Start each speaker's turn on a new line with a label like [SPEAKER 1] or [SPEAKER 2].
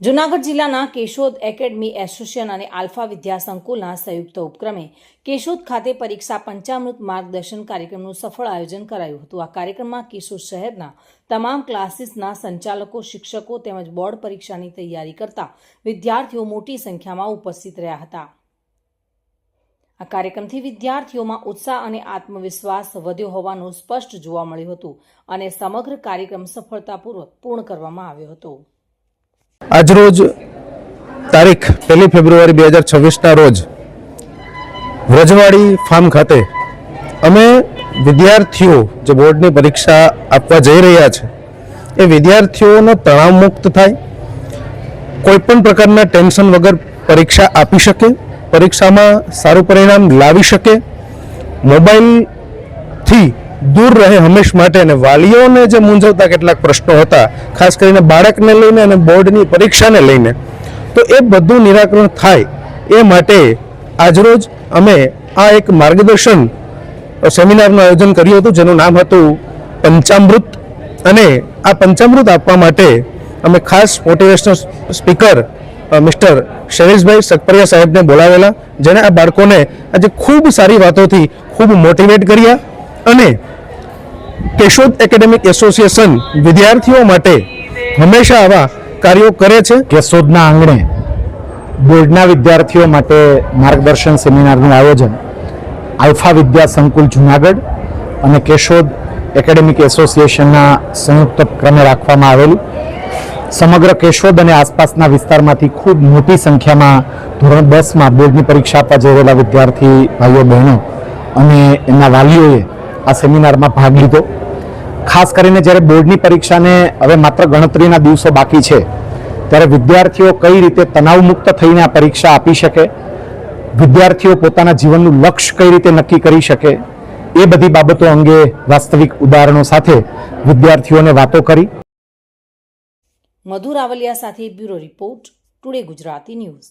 [SPEAKER 1] જૂનાગઢ જિલ્લાના Keshod academy association અને alpha વિદ્યા સંકુલના સંયુક્ત ઉપક્રમે કેશોદ ખાતે પરીક્ષા પંચામૃત માર્ગદર્શન કાર્યક્રમનું સફળ આયોજન કરાયું હતું। આ કાર્યક્રમમાં કેશોદ શહેરના તમામ ક્લાસીસના સંચાલકો, શિક્ષકો તેમજ બોર્ડ પરીક્ષાની તૈયારી કરતા વિદ્યાર્થીઓ મોટી સંખ્યામાં ઉપસ્થિત રહ્યા હતા। આ કાર્યક્રમથી વિદ્યાર્થીઓમાં ઉત્સાહ અને આત્મવિશ્વાસ વધ્યો હોવાનું સ્પષ્ટ જોવા મળ્યું હતું અને સમગ્ર કાર્યક્રમ સફળતાપૂર્વક પૂર્ણ કરવામાં આવ્યો હતો।
[SPEAKER 2] આજરોજ તારીખ 1 ફેબ્રુઆરી 2026ના રોજ વ્રજવાડી ફાર્મ ખાતે અમે વિદ્યાર્થીઓ જે બોર્ડની પરીક્ષા આપવા જઈ રહ્યા છે એ વિદ્યાર્થીઓનો તણાવ મુક્ત થાય, કોઈપણ પ્રકારના ટેન્શન વગર પરીક્ષા આપી શકે, પરીક્ષામાં સારું પરિણામ લાવી શકે, મોબાઈલથી દૂર રહે હંમેશ માટે। અને વાલીઓને જે મૂંઝવતા કેટલાક પ્રશ્નો હતા, ખાસ કરીને બાળકને લઈને અને બોર્ડની પરીક્ષાને લઈને, તો એ બધું નિરાકરણ થાય એ માટે આજરોજ અમે આ એક માર્ગદર્શન સેમિનારનું આયોજન કર્યું હતું, જેનું નામ હતું પંચામૃત। અને આ પંચામૃત આપવા માટે અમે ખાસ મોટિવેશનલ સ્પીકર મિસ્ટર શૈલેષભાઈ સકપરિયા સાહેબને બોલાવેલા, જેણે આ બાળકોને આજે ખૂબ સારી વાતોથી ખૂબ મોટિવેટ કર્યા। અને કેશોદ એકેડેમિક એસોસિએશન વિદ્યાર્થીઓ માટે હંમેશા આવા કાર્યો કરે છે।
[SPEAKER 3] કેશોદના આંગણે બોર્ડના વિદ્યાર્થીઓ માટે માર્ગદર્શન સેમિનારનું આયોજન આલ્ફા વિદ્યા સંકુલ જૂનાગઢ અને કેશોદ એકેડેમિક એસોસિએશનના સંયુક્ત ક્રમે રાખવામાં આવેલું। સમગ્ર કેશોદ અને આસપાસના વિસ્તારમાંથી ખૂબ મોટી સંખ્યામાં ધોરણ 10માં બોર્ડની પરીક્ષા આપવા જઈ રહેલા વિદ્યાર્થી ભાઈઓ બહેનો અને એમના વાલીઓએ આ સેમિનારમાં ભાગ લીધો। ખાસ કરીને જ્યારે બોર્ડની પરીક્ષાને હવે માત્ર ગણતરીના દિવસો બાકી છે, ત્યારે વિદ્યાર્થીઓ કઈ રીતે તણાવમુક્ત થઈને આ પરીક્ષા આપી શકે, વિદ્યાર્થીઓ પોતાના જીવનનું લક્ષ્ય કઈ રીતે નક્કી કરી શકે, એ બધી બાબતો અંગે વાસ્તવિક ઉદાહરણો સાથે વિદ્યાર્થીઓને વાતો કરી।
[SPEAKER 1] મધુ રાવલિયા સાથે bureau report, today Gujarati news.